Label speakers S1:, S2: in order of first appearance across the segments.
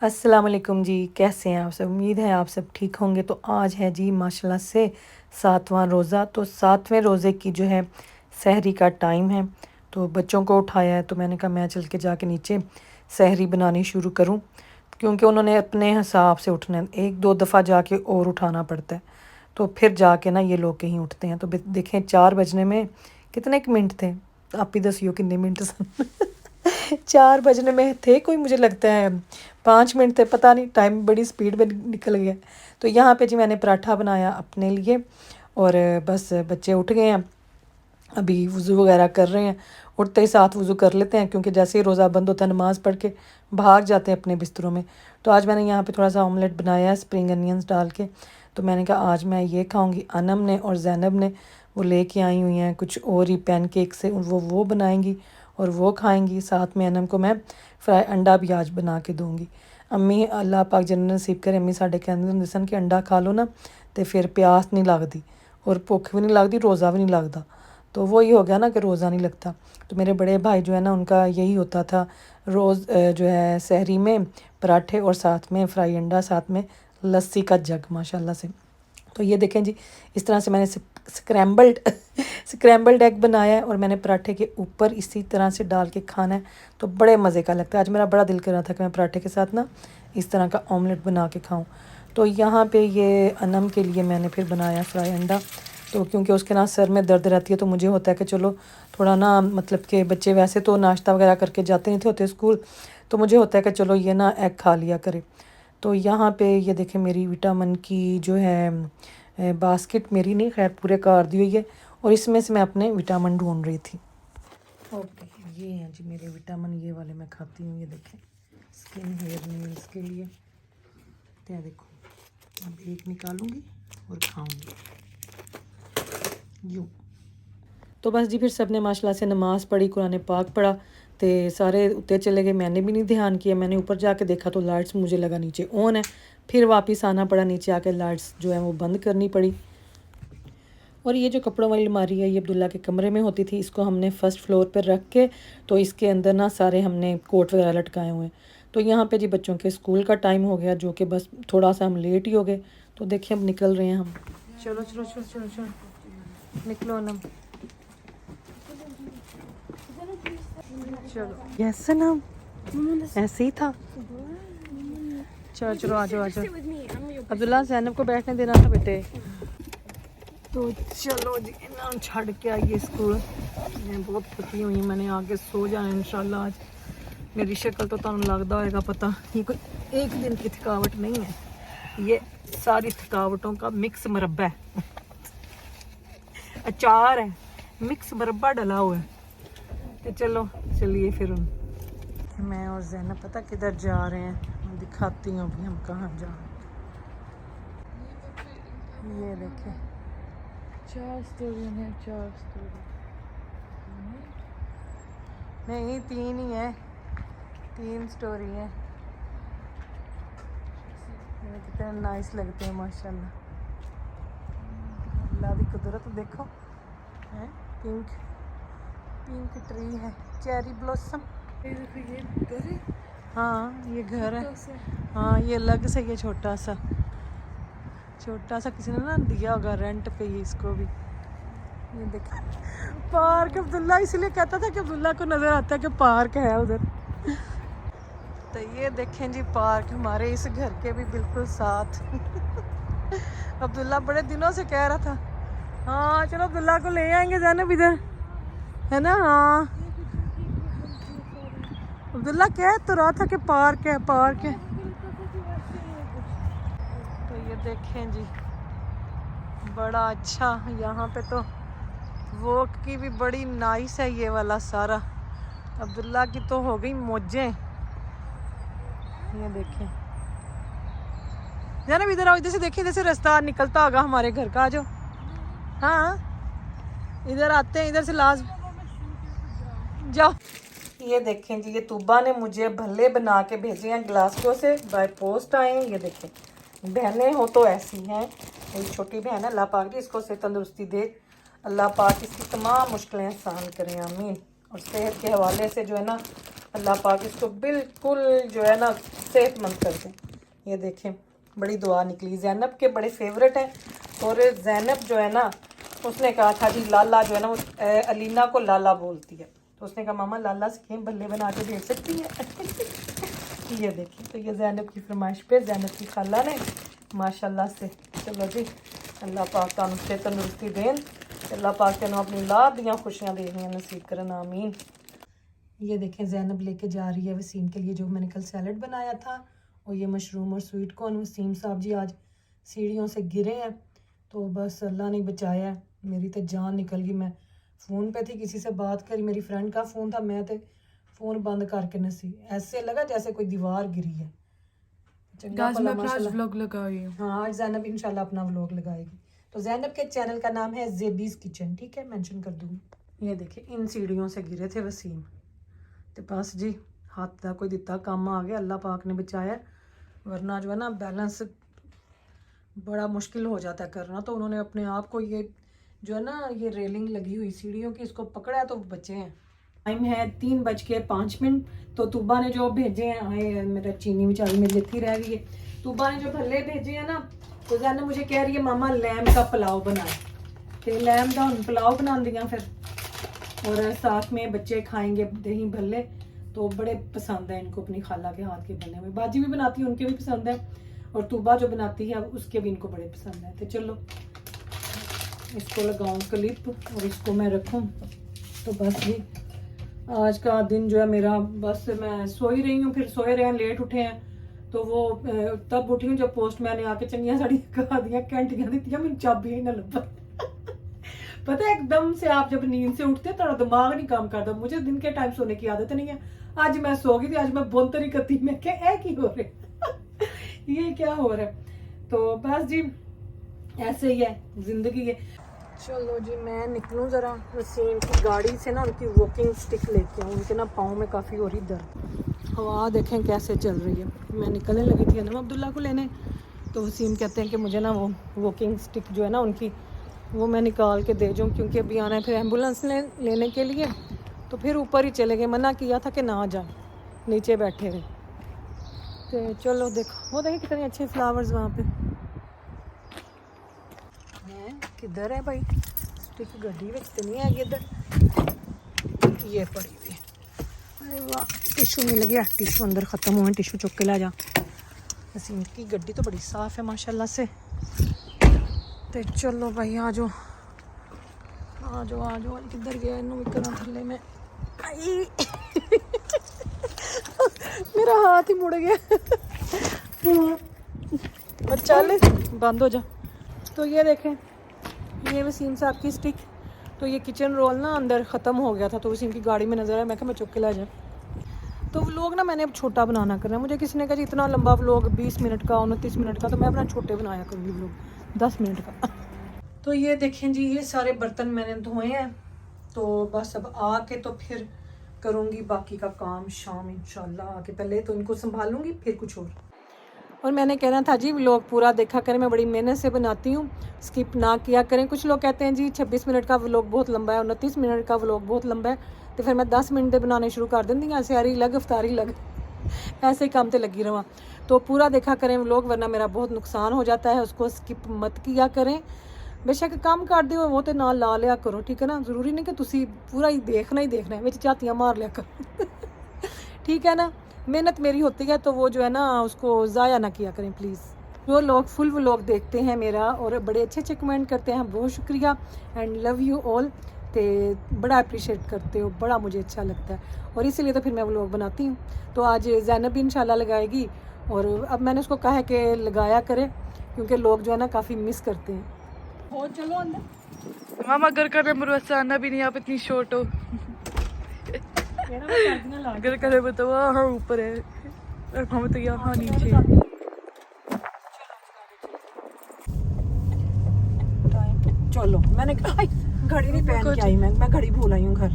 S1: अस्सलाम वालेकुम जी, कैसे हैं आप सब? उम्मीद है आप सब ठीक होंगे। तो आज है जी माशाल्लाह से 7वां रोज़ा। तो 7वें रोज़े की जो है सहरी का टाइम है। तो बच्चों को उठाया है, तो मैंने कहा मैं चल के जाके नीचे सहरी बनानी शुरू करूं, क्योंकि उन्होंने अपने हिसाब से उठना है। एक दो दफ़ा जाके और उठाना पड़ता है, तो फिर जाके ना ये लोग कहीं उठते हैं। तो देखें 4 बजने में कितने क मिनट थे? आप ही दसियो कितने मिनट सन 4 बजने में थे कोई, मुझे लगता है 5 मिनट थे, पता नहीं, टाइम बड़ी स्पीड में निकल गया। तो यहाँ पे जी मैंने पराठा बनाया अपने लिए, और बस बच्चे उठ गए हैं, अभी वज़ू वगैरह कर रहे हैं। उठते ही साथ वज़ू कर लेते हैं, क्योंकि जैसे ही रोज़ा बंद होता है नमाज़ पढ़ के भाग जाते हैं अपने बिस्तरों में। तो आज मैंने यहाँ पे थोड़ा सा ऑमलेट बनाया है स्प्रिंग अनियंस डाल के। तो मैंने कहा आज मैं ये खाऊंगी। अनम ने और जैनब ने वो लेके आई हुई हैं कुछ और ही पैनकेक से, वो बनाएंगी और वो खाएंगी। साथ में अनम को मैं फ्राई अंडा भी आज बना के दूँगी। अम्मी अल्लाह पाक जन्नत नसीब करे, अम्मी साढ़े कहंदे हुंदे सन कि अंडा खा लो ना तो फिर प्यास नहीं लगती और भुख भी नहीं लगती, रोज़ा भी नहीं लगता। तो वही हो गया ना कि रोज़ा नहीं लगता। तो मेरे बड़े भाई जो है ना, उनका यही होता था रोज़ जो है सहरी में पराठे और साथ में फ्राई अंडा, साथ में लस्सी का जग माशाल्लाह से। तो ये देखें जी, इस तरह से मैंने स्क्रैम्बल्ड स्क्रैम्बल्ड एग बनाया है, और मैंने पराठे के ऊपर इसी तरह से डाल के खाना है। तो बड़े मज़े का लगता है। आज मेरा बड़ा दिल कर रहा था कि मैं पराठे के साथ ना इस तरह का ऑमलेट बना के खाऊं। तो यहाँ पे ये अनम के लिए मैंने फिर बनाया फ्राई अंडा। तो क्योंकि उसके ना सर में दर्द रहती है, तो मुझे होता है कि चलो थोड़ा ना, मतलब कि बच्चे वैसे तो नाश्ता वगैरह करके जाते नहीं थे होते स्कूल, तो मुझे होता है कि चलो ये ना एग खा लिया करे। तो यहाँ पे ये देखें मेरी विटामिन की जो है बास्केट, मेरी नहीं खैर पूरे कार दी हुई है, और इसमें से मैं अपने विटामिन ढूंढ रही थी। ओके, ये हैं जी मेरे विटामिन, ये वाले मैं खाती हूँ। ये देखें स्किन हेयर नेल्स के लिए। तो ये देखो, अब एक निकालूंगी और खाऊंगी यूँ। तो बस जी फिर सब ने माशाल्लाह से नमाज़ पढ़ी, कुरान पाक पढ़ा, तो सारे उत्ते चले गए। मैंने भी नहीं ध्यान किया, मैंने ऊपर जाके देखा तो लाइट्स मुझे लगा नीचे ऑन है। फिर वापस आना पड़ा, नीचे आके लाइट्स जो है वो बंद करनी पड़ी। और ये जो कपड़ों वाली अलमारी है, ये अब्दुल्ला के कमरे में होती थी। इसको हमने फर्स्ट फ्लोर पर रख के, तो इसके अंदर ना सारे हमने कोट वगैरह लटकाए हुए हैं। तो यहाँ पे जी बच्चों के स्कूल का टाइम हो गया, जो कि बस थोड़ा सा हम लेट ही हो गए। तो देखिए अब निकल रहे हैं हम। चलो चलो चलो चलो चलो निकलो ना, चलो। यस ना, ऐसे ही था। चलो चलो आ जाओ आ जाओ। अब्दुल्ला ज़ैनब को बैठने देना था बेटे। तो चलो जी ना छड़ के आइए स्कूल। मैं बहुत थकी हुई, मैंने आके सो जाना इंशाल्लाह। आज मेरी शक्ल तो तुम लगता होगा पता, ये कोई एक दिन की थकावट नहीं है, ये सारी थकावटों का मिक्स मरब्बा है। अचार है, मिक्स मरब्बा डला हुआ है। तो चलो चलिए फिर मैं और ज़ैनब पता किधर जा रहे हैं, मैं दिखाती हूँ अभी हम कहाँ जा रहे हैं। ये देखें
S2: 4 स्टोरी है, 4 स्टोरी
S1: नहीं 3 ही है, 3 स्टोरी है। ये कितने नाइस लगते हैं माशाल्लाह। अल्लाह की कुदरत देखो, है पिंक पिंक ट्री है, चेरी ब्लॉसम।
S2: ये घर है।
S1: हाँ ये घर है।
S2: छोटा सा।
S1: हाँ ये अलग से, ये छोटा सा किसी ने ना दिया होगा रेंट पे ही इसको भी। ये देखिए पार्क, अब्दुल्ला इसलिए कहता था कि अब्दुल्ला को नज़र आता है कि पार्क है उधर। तो ये देखें जी पार्क हमारे इस घर के भी बिल्कुल साथ। अब्दुल्ला बड़े दिनों से कह रहा था, हाँ चलो अब्दुल्ला को ले आएंगे ज़ैनब इधर, है ना। हाँ अब्दुल्ला कह तो रहा था कि पार्क है पार्क है। तो ये देखें जी बड़ा अच्छा, यहाँ पे तो वॉक की भी बड़ी नाइस है ये वाला सारा। अब्दुल्ला की तो हो गई मौजें। ये देखें ज़ैनब इधर आओ, इधर से देखिए, इधर से रास्ता निकलता होगा हमारे घर का, जो हाँ इधर आते हैं, इधर से लाज जाओ। ये देखें जी, ये तूबा ने मुझे भल्ले बना के भेजे हैं ग्लासगो से, बाय पोस्ट आए हैं। ये देखें बहनें हो तो ऐसी हैं। मेरी छोटी बहन है, अल्लाह पाक जी इसको से तंदुरुस्ती दे, अल्लाह पाक इसकी तमाम मुश्किलें आसान करें, आमीन। और सेहत के हवाले से जो है ना अल्लाह पाक इसको बिल्कुल जो है ना सेहतमंद कर दें। ये देखें बड़ी दुआ निकली, जैनब के बड़े फेवरेट हैं। और जैनब जो है ना उसने कहा था जी लाला जो है ना वो अलीना को लाला बोलती है, तो उसने कहा मामा लाला से कहीं बल्ले बना के भेज सकती है। ये देखिए, तो ये जैनब की फरमाइश पे जैनब की खाला ने माशाल्लाह से, चलो जी अल्लाह पाक तुहानू से तंदुरुस्ती देन, अल्लाह पाक तेन अपनी लाभ दियाँ खुशियाँ देखनियाँ नसीब करन, आमीन। ये देखें ज़ैनब लेके जा रही है वसीम के लिए जो मैंने कल सैलड बनाया था, और ये मशरूम और स्वीट कॉर्न। वसीम साहब जी आज सीढ़ियों से गिरे हैं, तो बस अल्लाह ने बचाया, मेरी तो जान निकल गई। मैं फ़ोन पे थी, किसी से बात करी, मेरी फ्रेंड का फ़ोन था, मैं तो फ़ोन बंद करके नसी, ऐसे लगा जैसे कोई दीवार गिरी है। चंगा भला माशाल्लाह
S2: व्लॉग लगा रही हूँ।
S1: हाँ, आज ज़ैनब इंशाल्लाह अपना व्लॉग लगाएगी। तो ज़ैनब के चैनल का नाम है ज़ेबीज़ किचन, ठीक है, मेंशन कर दूँगी। ये देखिए इन सीढ़ियों से गिरे थे वसीम, तो बस जी हाथ का कोई दिता काम आ गया, अल्लाह पाक ने बचाया, वरना जो है ना बैलेंस बड़ा मुश्किल हो जाता है करना। तो उन्होंने अपने आप को ये जो है ना ये रेलिंग लगी हुई सीढ़ियों की, इसको पकड़ा है तो बचे हैं। टाइम है 3:05। तो तूबा ने जो भेजे हैं, आए मेरा चीनी बेचारी मेरी इतनी रह गई है, तूबा ने जो भल्ले भेजे हैं ना, तो जैन मुझे कह रही है मामा लैम का पुलाव बनाए, तो लैम का हम पुलाव बना दिया फिर, और साथ में बच्चे खाएंगे दही भल्ले, तो बड़े पसंद है इनको अपनी खाला के हाथ के बने हुए। बाजी भी बनाती है उनके भी पसंद है, और तूबा जो बनाती है उसके भी इनको बड़े पसंद है। तो चलो इसको लगाऊं क्लिप और इसको मैं रखूं। तो बस जी आज का दिन जो है मेरा, बस मैं सो ही रही हूँ, फिर सोए रहे हैं, लेट उठे हैं, तो वो तब उठी हूँ जब पोस्टमैन ने आके चंगिया साड़ियाँ कहा दियाँ, घंटियाँ दी, मैंने चाबी ही ना लगा। पता है एकदम से आप जब नींद से उठते थोड़ा दिमाग नहीं काम करता। मुझे दिन के टाइम सोने की आदत नहीं है, आज मैं सो गई थी, आज मैं बुनतरी करती, मैं क्या की हो रहा ये क्या हो रहा है। तो बस जी ऐसे ही है जिंदगी है। चलो जी मैं निकलूँ ज़रा वसीम की गाड़ी से ना, उनकी वॉकिंग स्टिक लेके आऊँ, उनके ना पाँव में काफ़ी हो रही दर्द। हवा देखें कैसे चल रही है। मैं निकलने लगी थी अनम अब्दुल्ला को लेने, तो वसीम कहते हैं कि मुझे ना वो वॉकिंग स्टिक जो है ना उनकी, वो मैं निकाल के दे जाऊँ, क्योंकि अभी आना है फिर एम्बुलेंस लेने के लिए। तो फिर ऊपर ही चले गए, मना किया था कि ना जाए, नीचे बैठे रहे। तो चलो देखो वो देखें कितने अच्छे फ्लावर्स वहाँ पे हैं। किधर है भाई स्टिक, गड्डी में तो नहीं है इधर, ये पड़ी हुई है। अरे वाह टिशू मिल गया, टिशू अंदर ख़त्म हुए, टिशू चुक के ला जा। वसीम की गड्डी तो बड़ी साफ़ है माशाल्लाह से। तो चलो भाई आ जाओ आ जाओ आ जाओ, किधर गया इनू करना थल्ले में मेरा हाथ ही मुड़ गया और चल बंद हो जा। तो ये देखें ये वसीम साहब की स्टिक, तो ये किचन रोल ना अंदर ख़त्म हो गया था, तो वसीम की गाड़ी में नज़र आया, मैं कहा मैं चुक के ला जाए। तो व्लॉग ना मैंने अब छोटा बनाना करना है, मुझे किसी ने कहा इतना लंबा व्लॉग 20 मिनट का 29 मिनट का, तो मैं अपना छोटे बनाया करूँगी व्लॉग 10 मिनट का। तो ये देखें जी ये सारे बर्तन मैंने धोए हैं, तो बस अब आके तो फिर करूँगी बाकी का काम शाम इंशाल्लाह। आके पहले तो इनको संभालूंगी फिर कुछ और मैंने कहना था जी व्लॉग पूरा देखा करें, मैं बड़ी मेहनत से बनाती हूँ, स्किप ना किया करें। कुछ लोग कहते हैं जी 26 मिनट का व्लॉग बहुत लंबा है, 29 मिनट का व्लॉग बहुत लंबा है, तो फिर मैं 10 मिनट के बनाने शुरू कर देंगी, सैरी लग अफ्तारी लग ऐसे ही काम तो लगी रहा। तो पूरा देखा करें व्लॉग, वरना मेरा बहुत नुकसान हो जाता है, उसको स्किप मत किया करें। बेशक काम कर दो वो तो ना ला लिया करो, ठीक है ना, ज़रूरी नहीं कि तुसी पूरा ही देखना है, विच झातियाँ मार लिया करो ठीक है ना, मेहनत मेरी होती है तो वो जो है ना उसको ज़ाया ना किया करें प्लीज़। जो लोग फुल व्लॉग देखते हैं मेरा और बड़े अच्छे अच्छे कमेंट करते हैं, बहुत शुक्रिया एंड लव यू ऑल। तो बड़ा अप्रिशिएट करते हो, बड़ा मुझे अच्छा लगता है, और इसीलिए तो फिर मैं व्लॉग बनाती हूँ। तो आज ज़ैनब भी इंशाल्लाह लगाएगी, और अब मैंने उसको कहा है कि लगाया करे, क्योंकि लोग जो है ना काफ़ी मिस करते हैं। और चलो अंदर
S2: मामा घर का नंबर वैसे आना भी नहीं, आप इतनी शॉर्ट हो घर का बताओ हाँ ऊपर है और हम तो यहाँ नीचे।
S1: चलो मैंने घड़ी नहीं पहन के आई, मैं घड़ी भूल आई हूँ घर।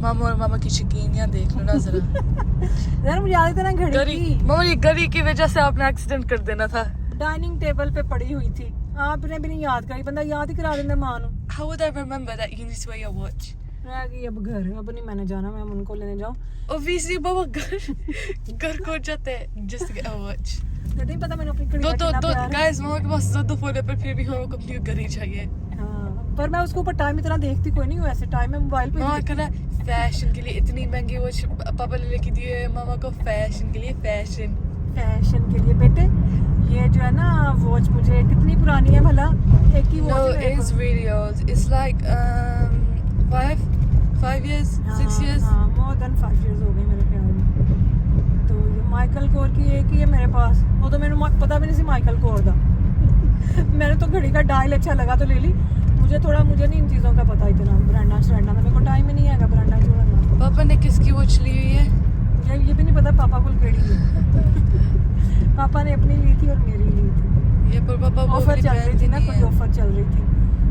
S2: मामा और मामा की शकीनियाँ देख लो ना जरा
S1: यार मुझे याद है ना घड़ी की,
S2: मामा ये घड़ी की वजह से आपने एक्सीडेंट कर देना था।
S1: डाइनिंग टेबल पे पड़ी हुई थी, आपने भी नहीं याद करी, बंदा याद ही करा देना मां नूं।
S2: How would I remember that you need to wear your watch?
S1: रह गई अब घर, अब नहीं मैंने जाना, मैं उनको लेने जाऊँ।
S2: Obviously बाबा घर को जाते हैं just to get a watch.
S1: नहीं पता मैंने अपनी घड़ी का
S2: तो
S1: कितना प्यार है।
S2: गाइस मामा के पास ज़्यादा फोन है पर फिर भी हम लोग को अपनी घड़ी चाहिए।
S1: हाँ, पर मैं उसके ऊपर टाइम इतना देखती कोई नहीं हूँ, ऐसे टाइम मैं मोबाइल पे
S2: मामा कहना फैशन के लिए इतनी महंगी वॉच पापा ने लेके दी है मामा को, फैशन के लिए
S1: फैशन के लिए बेटे ये जो है ना वॉच मुझे कितनी पुरानी है भला, एक ही
S2: No,
S1: watch
S2: it's videos. It's like 5 years, 6 years.
S1: हाँ मोर देन 5 years हो गए मेरे ख्याल में। तो ये माइकल कोर की एक ही है मेरे पास, वो तो मैंने पता भी नहीं सी माइकल कोर का मैंने तो घड़ी का डायल अच्छा लगा तो ले ली, मुझे नहीं इन चीज़ों का पता इतना, ब्रांडा श्रांडा मेरे को टाइम ही नहीं है ब्रांडा छोड़ना।
S2: पापा ने किसकी वॉच ली हुई है?
S1: मुझे ये भी नहीं पता पापा को केड़ी है पापा ने अपनी ली थी और मेरी ली थी,
S2: ये पर पापा
S1: ऑफर चल रही थी ना, कोई ऑफर चल रही थी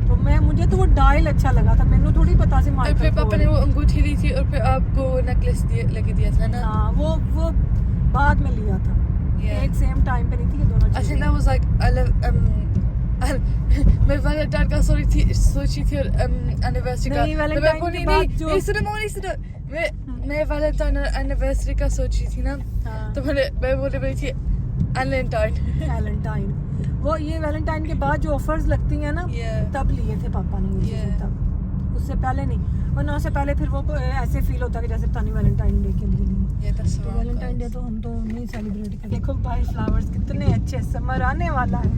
S1: तो मैं मुझे तो वो डायल अच्छा लगा था, मैंने थोड़ी पता सी
S2: और
S1: माइकल
S2: फिर पापा
S1: कोर।
S2: ने वो अंगूठी ली थी और फिर आपको नेकलेस लेके दिया था ना?
S1: हाँ वो बाद में लिया था,
S2: Yeah.
S1: एक सेम टाइम पे नहीं थी ये दोनों
S2: I think
S1: चीजें।
S2: that was like मैं वैलेंटाइन का सोची थी और एनिवर्सरी का।
S1: नहीं, वैलेंटाइन के बाद जो-
S2: मैं वैलेंटाइन एनिवर्सरी का सोची थी ना,
S1: हाँ,
S2: तो मैं बोले रही थी वैलेंटाइन।
S1: वैलेंटाइन, वो ये वैलेंटाइन के बाद जो ऑफर्स लगती हैं ना
S2: Yeah.
S1: तब लिए थे पापा ने ये चीजें,
S2: Yeah.
S1: तब उससे पहले नहीं, और ना से पहले फिर वो ऐसे फील होता कि जैसे पता नहीं वैलेंटाइन डे के लिए नहीं।
S2: Yeah, that's
S1: तो
S2: wrong,
S1: वैलेंटाइन डे
S2: guys.
S1: तो हम तो नहीं सेलिब्रेट करते। देखो भाई फ्लावर्स कितने अच्छे, समर आने वाला है,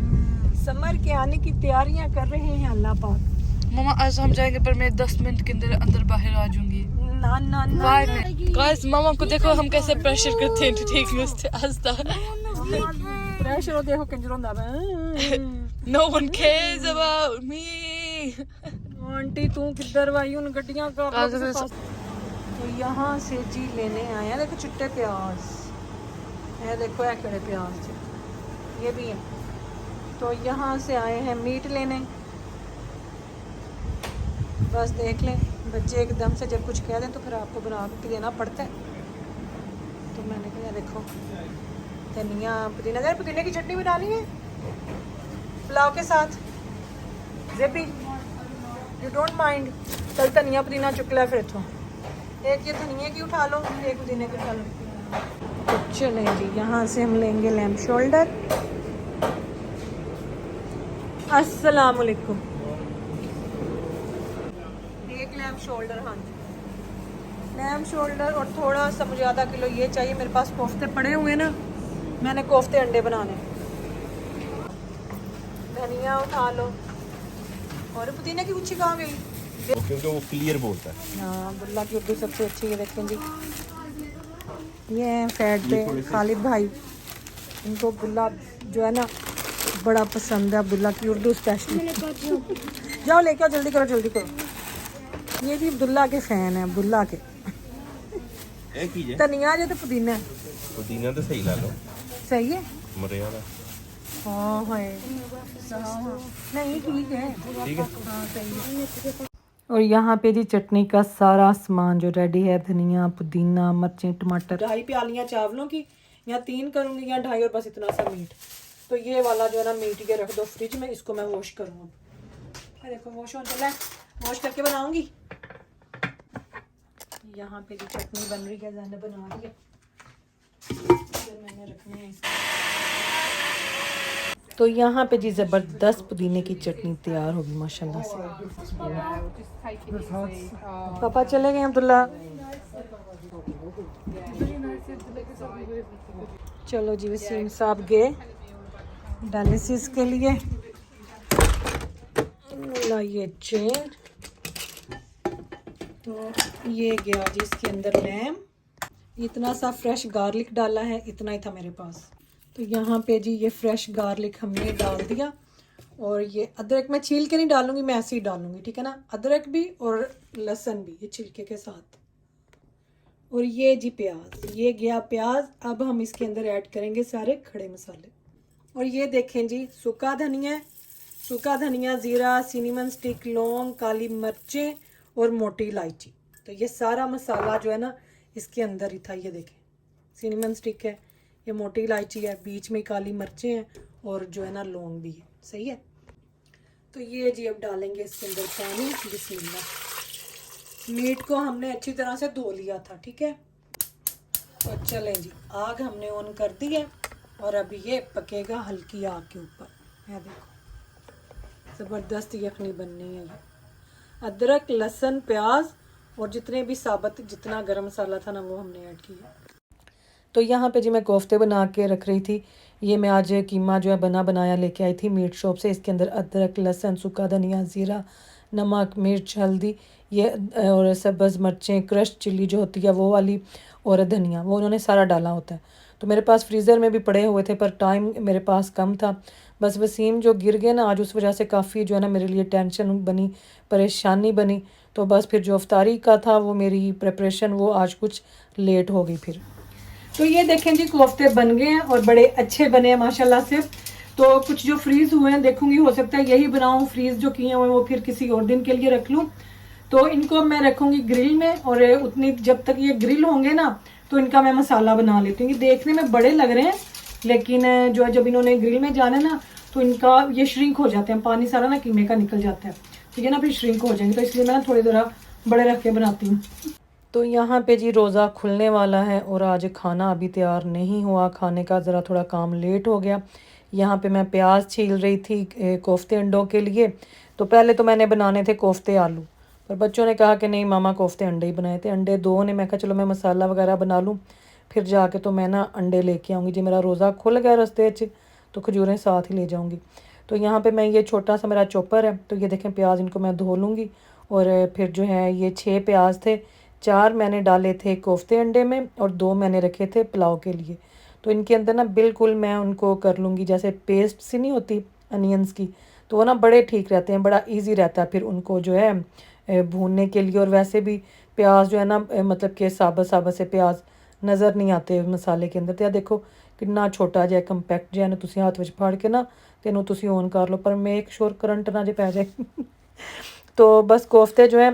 S1: समर के आने की तैयारियां कर रहे हैं अल्लाह पाक।
S2: मामा आज हम जाएंगे पर मैं 10 मिनट के अंदर बाहर आ जाऊंगी।
S1: ना ना ना
S2: 5 मिनट। गाइस मामा को देखो हम कैसे प्रेशर करते हैं to take us to Asda.
S1: Pressure हो देखो कंजर होंदा
S2: No one cares about me.
S1: Aunty तू किधर भाई उन गड्डियां का
S2: आज
S1: अपने
S2: मैं-
S1: पास। तो यहाँ से जी लेने आए हैं, देखो चिट्टे प्याज, ये देखो ये कड़े प्याज जी, ये भी है। तो यहाँ से आए हैं मीट लेने, बस देख लें बच्चे एकदम से जब कुछ कह दें तो फिर आपको बना के देना पड़ता है। तो मैंने कहा देखो धनिया पुदीना, यार पुदीने की चटनी बनानी है पुलाव के साथ, जेबी यू डोंट माइंड, चल धनिया पुदीना चुक लिया फिर इथों, एक ये धनिया की उठा लो, एक पुदीने की उठा लो। तो चलें जी यहाँ से हम लेंगे लैम्ब शोल्डर। अस्सलाम वालेकुम, एक लैम्ब शोल्डर, हाँ जी लैम्ब शोल्डर, और थोड़ा सा मुझे आधा किलो ये चाहिए, मेरे पास कोफ्ते पड़े हुए ना, मैंने कोफ्ते अंडे बनाने। धनिया उठा लो, और पुदीने की गुच्छी कहाँ गई?
S3: क्योंकि वो क्लियर बोलता है।
S1: हाँ बुल्ला की उर्दू सबसे अच्छी है, देखें जी ये हैं फैट पे खालिद भाई, इनको बुल्ला जो है ना बड़ा पसंद है, अब्दुल्ला की उर्दू स्पेशल। जाओ लेके आओ, जल्दी करो जल्दी करो। ये भी अब्दुल्ला के फैन है, अब्दुल्ला के।
S3: ਇਹ ਕੀ ਜੇ
S1: धनिया जो तो पुदीना है,
S3: ਪੁਦੀਨਾ ਤਾਂ ਸਹੀ ਲਾ ਲਓ
S1: सही है।
S3: ਮਰੇ ਵਾਲਾ
S1: हाँ है नहीं ठीक है,
S3: ਠੀਕ ਹੈ
S1: हाँ सही है। और यहाँ पे जी चटनी का सारा सामान जो रेडी है, धनिया पुदीना मिर्चें टमाटर, 2.5 प्यालियाँ चावलों की या 3 करूँगी या 2.5, और बस इतना सा मीट। तो ये वाला जो है ना मीट ये रख दो फ्रिज में, इसको मैं वॉश करूँगा। देखो वॉश हो चला, वॉश करके बनाऊँगी। यहाँ पे जी चटनी बन रही है, ज़्यादा बना रही है, फिर मैंने रखनी है इसको। तो यहाँ पे जी ज़बरदस्त पुदीने की चटनी तैयार होगी माशाल्लाह से। पापा चले गए अब्दुल्ला, चलो जी वसीम साहब गए डायलिसिस के लिए। लाइए चेन, तो ये गया जी इसके अंदर लैम्ब, इतना सा फ्रेश गार्लिक डाला है, इतना ही था मेरे पास। तो यहाँ पे जी ये फ्रेश गार्लिक हमने डाल दिया, और ये अदरक मैं छील के नहीं डालूंगी, मैं ऐसे ही डालूंगी, ठीक है ना, अदरक भी और लहसुन भी, ये छिलके के साथ। और ये जी प्याज, ये गया प्याज। अब हम इसके अंदर ऐड करेंगे सारे खड़े मसाले, और ये देखें जी सूखा धनिया, ज़ीरा, सिनेमन स्टिक, लौंग, काली मिर्चें और मोटी इलायची। तो ये सारा मसाला जो है ना इसके अंदर ही था। ये देखें सिनेमन स्टिक है, ये मोटी इलायची है, बीच में काली मिर्चें हैं, और जो है ना लौंग भी है, सही है। तो ये जी अब डालेंगे इसके अंदर पानी, बिस्मिल्लाह। मीट को हमने अच्छी तरह से धो लिया था, ठीक है। तो चलें जी, आग हमने ऑन कर दी है और अब ये पकेगा हल्की आग के ऊपर। ये देखो ज़बरदस्त यखनी बननी है। ये अदरक, लहसुन, प्याज और जितने भी साबुत जितना गरम मसाला था ना वो हमने ऐड किया। तो यहाँ पे जी मैं कोफ्ते बना के रख रही थी। ये मैं आज कीमा जो है बना बनाया लेके आई थी मीट शॉप से। इसके अंदर अदरक, लहसुन, सूखा धनिया, ज़ीरा, नमक, मिर्च, हल्दी, ये और सब्ज़ मिर्चें, क्रश चिल्ली जो होती है वो वाली, और धनिया, वो उन्होंने सारा डाला होता है। तो मेरे पास फ्रीज़र में भी पड़े हुए थे पर टाइम मेरे पास कम था। बस वसीम जो गिर गए ना आज, उस वजह से काफ़ी जो है ना मेरे लिए टेंशन बनी, परेशानी बनी। तो बस फिर जो अफ्तारी का था वो मेरी प्रिपरेशन वो आज कुछ लेट हो गई फिर। तो ये देखें जी कोफ्ते बन गए हैं और बड़े अच्छे बने हैं माशाल्लाह से। तो कुछ जो फ्रीज़ हुए हैं देखूंगी, हो सकता है यही बनाऊं, फ्रीज़ जो किए हुए वो फिर किसी और दिन के लिए रख लूं। तो इनको मैं रखूंगी ग्रिल में और उतनी जब तक ये ग्रिल होंगे ना तो इनका मैं मसाला बना लेती हूँ। ये देखने में बड़े लग रहे हैं लेकिन जो है जब इन्होंने ग्रिल में जाना ना तो इनका ये श्रिंक हो जाते हैं, पानी सारा ना कीमे का निकल जाता है, ठीक है ना, फिर श्रिंक हो जाएंगे। तो इसलिए मैं ना थोड़ी देर बड़े रख के बनाती हूँ। तो यहाँ पे जी रोज़ा खुलने वाला है और आज खाना अभी तैयार नहीं हुआ, खाने का ज़रा थोड़ा काम लेट हो गया। यहाँ पे मैं प्याज छील रही थी कोफ्ते अंडों के लिए। तो पहले तो मैंने बनाने थे कोफ्ते आलू, पर बच्चों ने कहा कि नहीं मामा कोफ्ते अंडे ही बनाए थे। अंडे दो ने, मैं कहा चलो मैं मसाला वगैरह बना लूँ फिर जाके तो मैं ना अंडे लेके आऊँगी। जी मेरा रोज़ा खुल गया रस्ते तो खजूरें साथ ही ले जाऊँगी। तो यहाँ पे मैं ये छोटा सा मेरा चॉपर है, तो ये देखें प्याज इनको मैं धो लूँगी। और फिर जो है ये 6 प्याज थे, 4 मैंने डाले थे कोफ्ते अंडे में और 2 मैंने रखे थे पुलाव के लिए। तो इनके अंदर ना बिल्कुल मैं उनको कर लूँगी जैसे पेस्ट सी नहीं होती अनियंस की, तो वो ना बड़े ठीक रहते हैं, बड़ा ईजी रहता है फिर उनको जो है भूनने के लिए। और वैसे भी प्याज जो है ना मतलब कि साबुत साबुत से प्याज नज़र नहीं आते मसाले के अंदर। तो देखो कितना छोटा जिहा कंपैक्ट जिहा ना तुसी हाथ विच फाड़ के ना तेनों तुसी ऑन कर लो, पर मेक श्योर करंट ना जे पै जाए। तो बस कोफ्ते जो है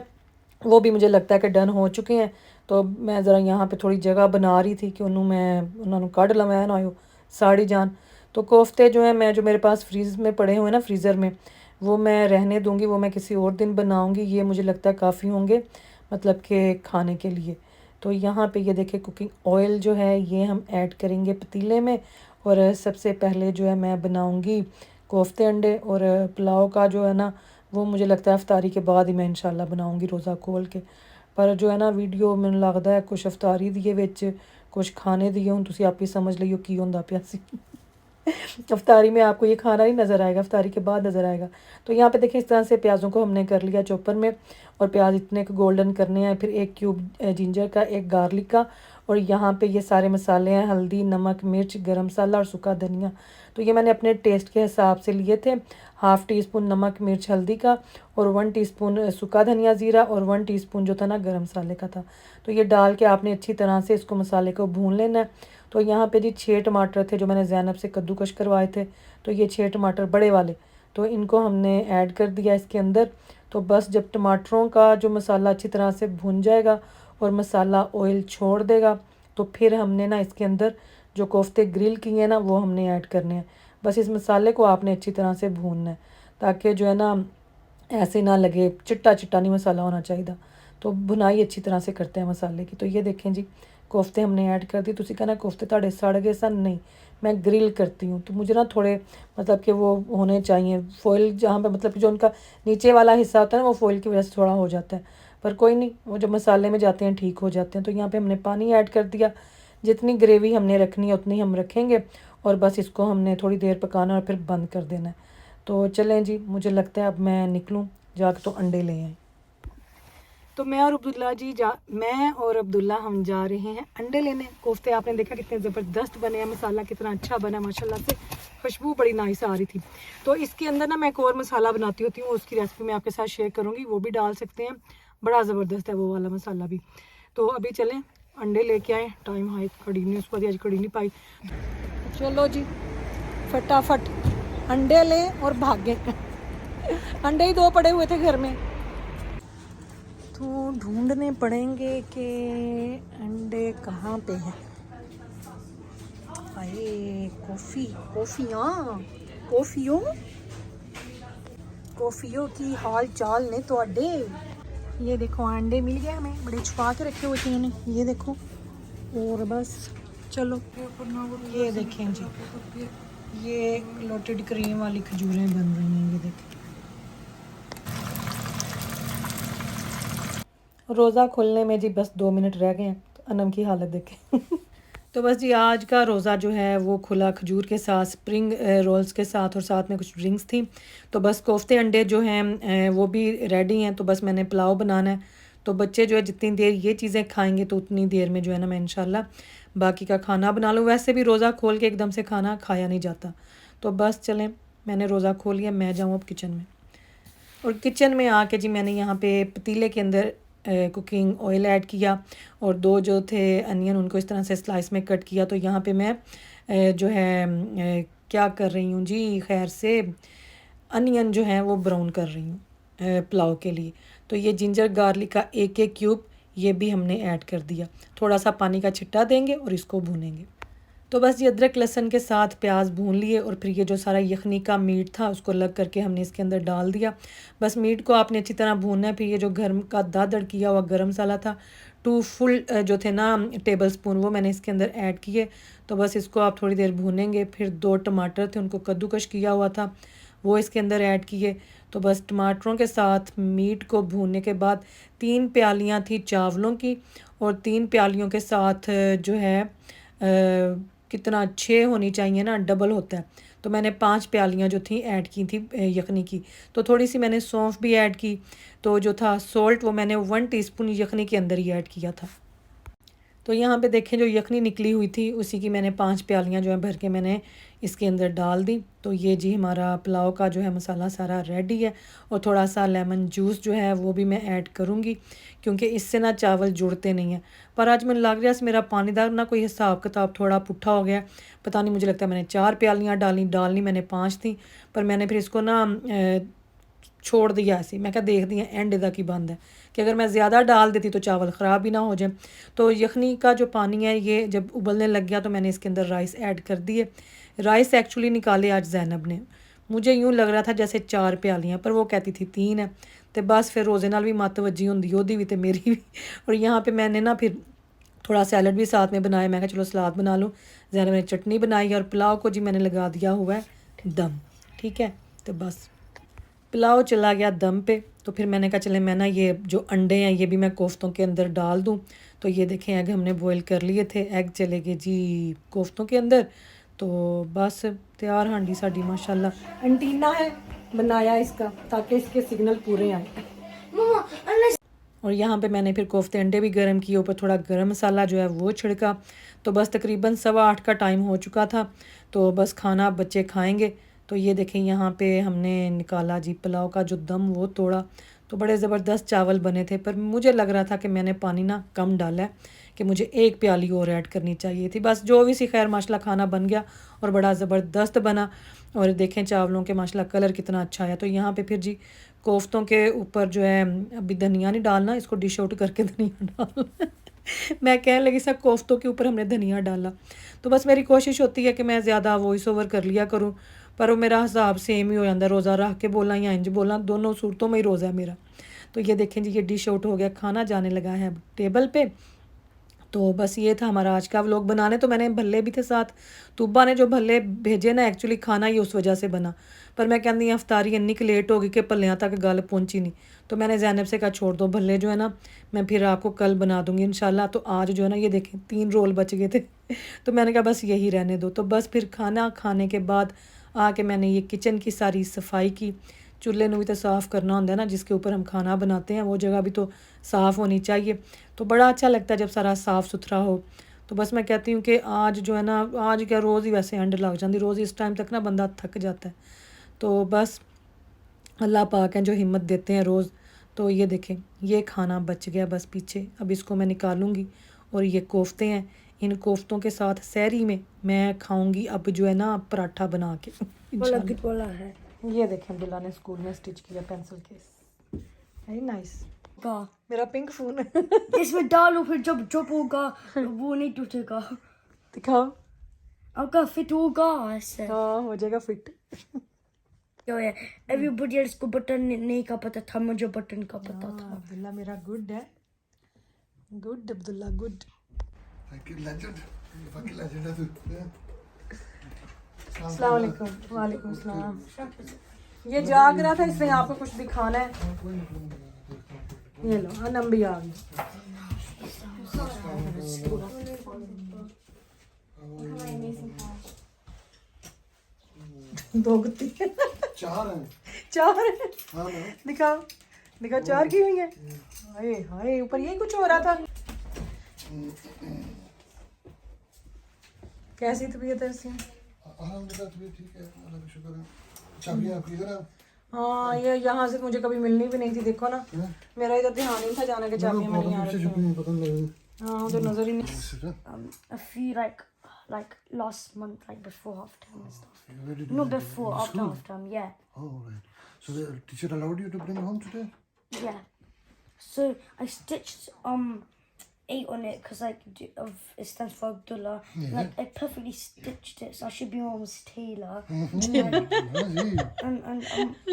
S1: वो भी मुझे लगता है कि डन हो चुके हैं। तो मैं ज़रा यहाँ पे थोड़ी जगह बना रही थी कि उन्होंने कढ़ लवाया ना हो साड़ी जान। तो कोफ्ते जो है मैं जो मेरे पास फ्रीज़ में पड़े हुए ना फ्रीज़र में, वो मैं रहने दूँगी, वो मैं किसी और दिन बनाऊँगी। ये मुझे लगता है काफ़ी होंगे मतलब कि खाने के लिए। तो यहाँ पे ये देखिए कुकिंग ऑयल जो है ये हम ऐड करेंगे पतीले में। और सबसे पहले जो है मैं बनाऊँगी कोफ्ते अंडे, और पुलाव का जो है ना वो मुझे लगता है अफ्तारी के बाद ही मैं इंशाल्लाह बनाऊँगी रोज़ा खोल के। पर जो है ना वीडियो मैंने लगता है कुछ अफ्तारी दिए विच कुछ खाने दिए हूँ, तुसी आप ही समझ लियो की होंदा पिया सी। अफ्तारी में आपको ये खाना नहीं नज़र आएगा, अफ्तारी के बाद नज़र आएगा। तो यहाँ पे देखिए इस तरह से प्याज़ों को हमने कर लिया चॉपर में, और प्याज इतने गोल्डन करने हैं। फिर 1 क्यूब जिंजर का, 1 गार्लिक का, और यहाँ पे ये सारे मसाले हैं हल्दी, नमक, मिर्च, गरम मसाला और सूखा धनिया। तो ये मैंने अपने टेस्ट के हिसाब से लिए थे। 1/2 टीस्पून नमक मिर्च हल्दी का, और 1 टीस्पून सूखा धनिया ज़ीरा, और 1 टीस्पून जो था ना गरम मसाले का था। तो ये डाल के आपने अच्छी तरह से इसको मसाले को भून लेना है। तो यहाँ पे जी 6 टमाटर थे जो मैंने ज़ैनब से कद्दूकश करवाए थे। तो ये 6 टमाटर बड़े वाले, तो इनको हमने ऐड कर दिया इसके अंदर। तो बस जब टमाटरों का जो मसाला अच्छी तरह से भुन जाएगा और मसाला ऑयल छोड़ देगा, तो फिर हमने ना इसके अंदर जो कोफ्ते ग्रिल किए हैं ना वो हमने ऐड करने हैं। बस इस मसाले को आपने अच्छी तरह से भूनना है ताकि जो है ना ऐसे ना लगे, चिट्टा चिट्टा नहीं मसाला होना चाहिए। तो भुनाई अच्छी तरह से करते हैं मसाले की। तो ये देखें जी कोफ्ते हमने ऐड कर दी। तुसी कहना कोफ्ते ताड़े सड़ गए सन, नहीं, मैं ग्रिल करती हूँ तो मुझे ना थोड़े मतलब कि वो होने चाहिए फॉइल, जहाँ पे मतलब कि जो उनका नीचे वाला हिस्सा होता है ना वो फॉइल की वजह से थोड़ा हो जाता है, पर कोई नहीं, वो जब मसाले में जाते हैं ठीक हो जाते हैं। तो यहाँ पे हमने पानी ऐड कर दिया, जितनी ग्रेवी हमने रखनी है उतनी हम रखेंगे, और बस इसको हमने थोड़ी देर पकाना और फिर बंद कर देना है। तो चलें जी, मुझे लगता है अब मैं निकलूँ जाकर तो अंडे ले आएँ। तो मैं और अब्दुल्ला हम जा रहे हैं अंडे लेने। कोफ्ते आपने देखा कितने ज़बरदस्त बने हैं, मसाला कितना अच्छा बना माशाल्लाह से, खुशबू बड़ी नाइस आ रही थी। तो इसके अंदर ना मैं एक और मसाला बनाती होती हूँ, उसकी रेसिपी मैं आपके साथ शेयर करूँगी, वो भी डाल सकते हैं, बड़ा ज़बरदस्त है वो वाला मसाला भी। तो अभी चलें अंडे लेके आए, टाइम हाई कड़ी नहीं, उसको आज कड़ी नहीं पाई। चलो जी फटाफट अंडे लें और भागें। अंडे ही 2 पड़े हुए थे घर में, तो ढूंढने पड़ेंगे कि अंडे कहाँ पे हैं। अरे कॉफ़ियों की हाल चाल ने तो अड्डे ये देखो अंडे मिल गए हमें, बड़े छुपा के रखे हुए थे इन्होंने, ये देखो। और बस चलो ये देखें जी, ये लोटेड क्रीम वाली खजूरें बन रही हैं, ये देखें। रोज़ा खुलने में जी बस 2 मिनट रह गए हैं, तो अनम की हालत देखें। तो बस जी आज का रोज़ा जो है वो खुला खजूर के साथ, स्प्रिंग रोल्स के साथ, और साथ में कुछ ड्रिंक्स थी। तो बस कोफ्ते अंडे जो हैं वो भी रेडी हैं। तो बस मैंने पुलाव बनाना है। तो बच्चे जो है जितनी देर ये चीज़ें खाएंगे तो उतनी देर में जो है ना मैं इंशाल्लाह बाकी का खाना बना लूँ। वैसे भी रोज़ा खोल के एकदम से खाना खाया नहीं जाता। तो बस चलें, मैंने रोज़ा खोल लिया, मैं जाऊँ अब किचन में। और किचन में आके जी मैंने यहाँ पे पतीले के अंदर कुकिंग ऑयल ऐड किया, और 2 जो थे अनियन उनको इस तरह से स्लाइस में कट किया। तो यहाँ पे मैं जो है क्या कर रही हूँ जी, खैर से अनियन जो है वो ब्राउन कर रही हूँ पुलाव के लिए। तो ये जिंजर गार्लिक का एक क्यूब ये भी हमने ऐड कर दिया। थोड़ा सा पानी का छिट्टा देंगे और इसको भूनेंगे। तो बस ये अदरक लहसुन के साथ प्याज भून लिए, और फिर ये जो सारा यखनी का मीट था उसको अलग करके हमने इसके अंदर डाल दिया। बस मीट को आपने अच्छी तरह भूनना है। फिर ये जो घर का दादड़ किया हुआ गरम मसाला था 2 फुल जो थे ना टेबल स्पून, वो मैंने इसके अंदर ऐड किए। तो बस इसको आप थोड़ी देर भूनेंगे। फिर 2 टमाटर थे उनको कद्दूकश किया हुआ था वो इसके अंदर ऐड किए। तो बस टमाटरों के साथ मीट को भूनने के बाद 3 प्यालियाँ थी चावलों की, और 3 प्यालियों के साथ जो है कितना 6 होनी चाहिए ना, डबल होता है। तो मैंने 5 प्यालियाँ जो थी ऐड की थी यखनी की। तो थोड़ी सी मैंने सौंफ भी ऐड की। तो जो था सॉल्ट वो मैंने 1 टीस्पून यखनी के अंदर ही ऐड किया था। तो यहाँ पे देखें जो यखनी निकली हुई थी उसी की मैंने 5 प्यालियाँ जो है भर के मैंने इसके अंदर डाल दी। तो ये जी हमारा पुलाव का जो है मसाला सारा रेडी है। और थोड़ा सा लेमन जूस जो है वो भी मैं ऐड करूँगी, क्योंकि इससे ना चावल जुड़ते नहीं हैं। पर आज मैंने लग रहा है मेरा पानीदार ना कोई हिसाब किताब थोड़ा पुट्ठा हो गया, पता नहीं, मुझे लगता है मैंने 4 प्यालियाँ डालनी मैंने 5 थी। पर मैंने फिर इसको ना छोड़ दिया ऐसे। मैं क्या देख दिया एंड दा की बंद है कि अगर मैं ज़्यादा डाल देती तो चावल ख़राब भी ना हो जाए। तो यखनी का जो पानी है ये जब उबलने लग गया तो मैंने इसके अंदर राइस ऐड कर दिए। राइस एक्चुअली निकाले आज ज़ैनब ने, मुझे यूँ लग रहा था जैसे 4 प्यालियाँ, पर वो कहती थी 3 है। तो बस फिर रोज़े नाल भी मत वजी होंदी, ओदी भी तो मेरी भी। और यहाँ पे मैंने ना फिर थोड़ा सैलड भी साथ में बनाया। मैं कहा चलो सलाद बना लूँ। ज़ैनब ने चटनी बनाई, और पुलाव को जी मैंने लगा दिया हुआ है दम। ठीक है, तो बस पुलाव चला गया दम पे। तो फिर मैंने कहा चले मैं ना ये जो अंडे हैं ये भी मैं कोफ्तों के अंदर डाल दूं। तो ये देखें एग हमने बॉईल कर लिए थे, एग चले गए जी कोफ्तों के अंदर। तो बस तैयार हांडी साड़ी माशाल्लाह। एंटीना है बनाया इसका ताकि इसके सिग्नल पूरे आए। और यहाँ पे मैंने फिर कोफ्ते अंडे भी गर्म किए, ऊपर थोड़ा गरम मसाला जो है वो छिड़का। तो बस तकरीबन 8:15 का टाइम हो चुका था। तो बस खाना बच्चे खाएंगे। तो ये देखें यहाँ पे हमने निकाला जी पुलाव का जो दम वो तोड़ा। तो बड़े ज़बरदस्त चावल बने थे, पर मुझे लग रहा था कि मैंने पानी ना कम डाला है, कि मुझे 1 प्याली और ऐड करनी चाहिए थी। बस जो भी सी खैर माशाल्लाह खाना बन गया और बड़ा ज़बरदस्त बना। और देखें चावलों के माशाल्लाह कलर कितना अच्छा है। तो यहाँ पे फिर जी कोफ्तों के ऊपर जो है अभी धनिया नहीं डालना, इसको डिश आउट करके धनिया डालना। मैं कहने लगी सब कोफ्तों के ऊपर हमने धनिया डाला। तो बस मेरी कोशिश होती है कि मैं ज़्यादा वॉइस ओवर कर लिया करूँ, पर वो मेरा हिसाब सेम ही हो जाता, रोज़ा रख के बोलना या इंज बोलना, दोनों सूरतों में ही रोज़ा है मेरा। तो ये देखें जी ये डिश आउट हो गया, खाना जाने लगा है टेबल पे। तो बस ये था हमारा आज का व्लॉग। बनाने तो मैंने भल्ले भी थे साथ, तुब्बा ने जो भल्ले भेजे ना एक्चुअली खाना ही उस वजह से बना। पर मैं कहती अफ्तारी इन्नी कि लेट होगी कि भल्लियाँ तक गल पहुँची नहीं। तो मैंने ज़ैनब से कहा छोड़ दो भल्ले जो है ना मैं फिर आपको कल बना दूँगी इंशाल्लाह। तो आज जो है ना ये देखें 3 रोल बच गए थे। तो मैंने कहा बस यही रहने दो। तो बस फिर खाना खाने के बाद आके मैंने ये किचन की सारी सफाई की। चूल्हे में भी तो साफ़ करना होता है ना, जिसके ऊपर हम खाना बनाते हैं वो जगह भी तो साफ़ होनी चाहिए। तो बड़ा अच्छा लगता है जब सारा साफ़ सुथरा हो। तो बस मैं कहती हूँ कि आज जो है ना, आज क्या रोज़ ही वैसे एंड लग जाती, रोज़ इस टाइम तक ना बंदा थक जाता है। तो बस अल्लाह पाक हैं जो हिम्मत देते हैं रोज़। तो ये देखें ये खाना बच गया बस पीछे, अब इसको मैं निकालूंगी। और ये कोफ्ते हैं, इन कोफ्तों के साथ सहरी में मैं खाऊंगी अब जो है ना पराठा बना के।
S2: बोला है
S1: ये देखें अब्दुल्ला ने स्कूल में स्टिच किया पेंसिल केस, वेरी नाइस। मेरा पिंक फोन है।
S2: इसमें डालो फिर जब जब होगा वो नहीं टूटेगा।
S1: दिखाओ।
S2: आपका फिट होगा ऐसे।
S1: हाँ हो जाएगा fit.
S4: Yo, yeah. Everybody else को बटन नहीं का पता था, मुझे बटन का पता था.
S1: अब्दुल्ला मेरा गुड है, good Abdullah good.
S5: Fucking legend. Fucking legend है तू.
S1: अस्सलाम वालेकुम। वालेकुम सलाम। ये जाग रहा था इसलिए आपको कुछ दिखाना है। ये लो अनम भी आ गई। दो गुत्ती
S5: चार हैं.
S1: चार
S5: हाँ ना.
S1: दिखाओ दिखाओ चार की हुई है। हाय हाय ऊपर यही कुछ हो रहा था। कैसी तबीयत है इसकी?
S5: अल्हम्दुलिल्लाह तबीयत ठीक है. अल्लाह का शुक्र है. चाबियाँ आपकी इधर है.
S1: हाँ ये यहाँ से मुझे कभी मिलनी भी नहीं थी, देखो ना मेरा इधर ध्यान नहीं था जाने के चाबियाँ मैंने यहाँ रखी हैं।
S5: पता नहीं.
S1: हाँ उधर नजर ही नहीं।
S4: A few like last month, like before half term and stuff. No, before after half term, yeah.
S5: Oh right. So the teacher allowed you to bring home today?
S4: Yeah. So I stitched 8 on it because like it stands for Abdullah. Like I perfectly stitched it, so I should be almost tailor. And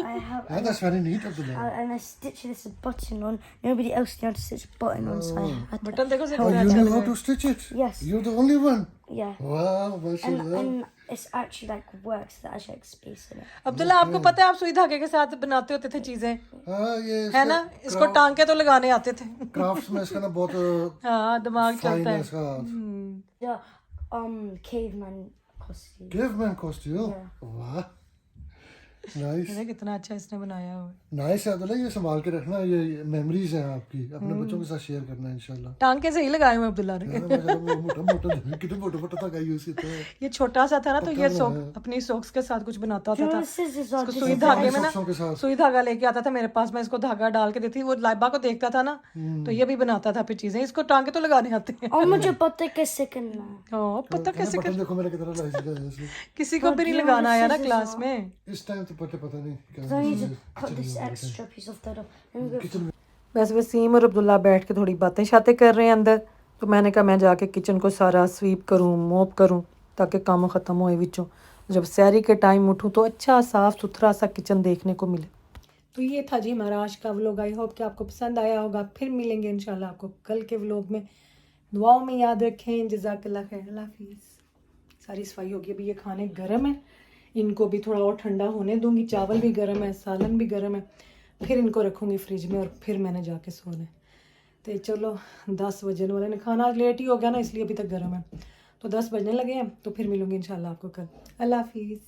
S4: I have.
S5: Yeah, that's very neat of the day.
S4: And I stitched this button on. Nobody else knew how to stitch a button on, so I had to.
S1: Button देखो से
S5: Oh, you know how to stitch it?
S4: Yes.
S5: You're the only one.
S4: Yeah.
S5: Wow, mashallah.
S4: And it's actually like works. There's actually like space in it.
S1: Abdullah आपको पता है आप सुई धागे के साथ बनाते होते थे चीजें,
S5: हाँ ये
S1: है ना? इसको टांग के तो लगाने आते थे।
S5: क्राफ्ट्स में इसका ना बहुत
S1: हाँ दिमाग
S5: फाइन
S1: चलता
S5: है
S1: है।
S5: इसका.
S4: The caveman costume.
S5: Caveman costume.
S4: Yeah.
S5: वाह. Nice.
S1: अरे कितना अच्छा इसने बनाया हुआ है।
S5: नाइस है अब्दुल्ला. ये संभाल के रखना. ये मेमोरीज हैं आपकी. अपने बच्चों के साथ शेयर करना इंशाल्लाह.
S1: टांके से ही लगाए हुए अब्दुल्ला ने।
S5: मोटा कितने मोटा था यूज किया है.
S1: ये छोटा सा था ना तो ये सोक अपनी सोक्स के साथ कुछ बनाता होता था।
S4: Scissors are
S1: इसको सुई धागे में ना
S5: सॉक्सों के साथ.
S1: सुई धागा लेके आता था मेरे पास, मैं इसको धागा डाल के देती, वो लाइबा को देखता था ना तो ये भी बनाता था फिर चीजें। इसको टांगे तो लगाने आते हैं।
S4: और मुझे पता कैसे करना है।
S1: ओ पता कैसे
S5: बटन देखो मेरे कितना लाइस है.
S1: किसी को भी नहीं लगाना आया ना क्लास में।
S5: इस टाइम तो पता नहीं.
S4: So I need to cut this extra piece of thread off. Let me go.
S1: बस वसीम और अब्दुल्ला बैठ के थोड़ी बातें शातें कर रहे हैं अंदर, तो मैंने कहा मैं जाके किचन को सारा स्वीप करूँ, मोप करूँ ताकि काम ख़त्म होए विचों। जब सहरी के टाइम उठूँ तो अच्छा साफ़ सुथरा सा किचन देखने को मिले। तो ये था जी हमारा आज का व्लॉग। आई होप कि आपको पसंद आया होगा। फिर मिलेंगे इंशाल्लाह आपको कल के व्लॉग में। दुआओं में याद रखें। जज़ाकल्लाह खैर। अल्लाह हाफिज़। सारी सफाई होगी। अभी ये खाने गर्म है, इनको भी थोड़ा और ठंडा होने दूंगी। चावल भी गर्म है, सालन भी गर्म है, फिर इनको रखूँगी फ्रिज में और फिर मैंने जाके सोना है। तो चलो 10 बजने वाले ने, खाना आज लेट ही हो गया ना इसलिए अभी तक गर्म है। तो 10 बजने लगे हैं, तो फिर मिलूँगी इंशाल्लाह आपको कल। अल्लाह हाफिज़।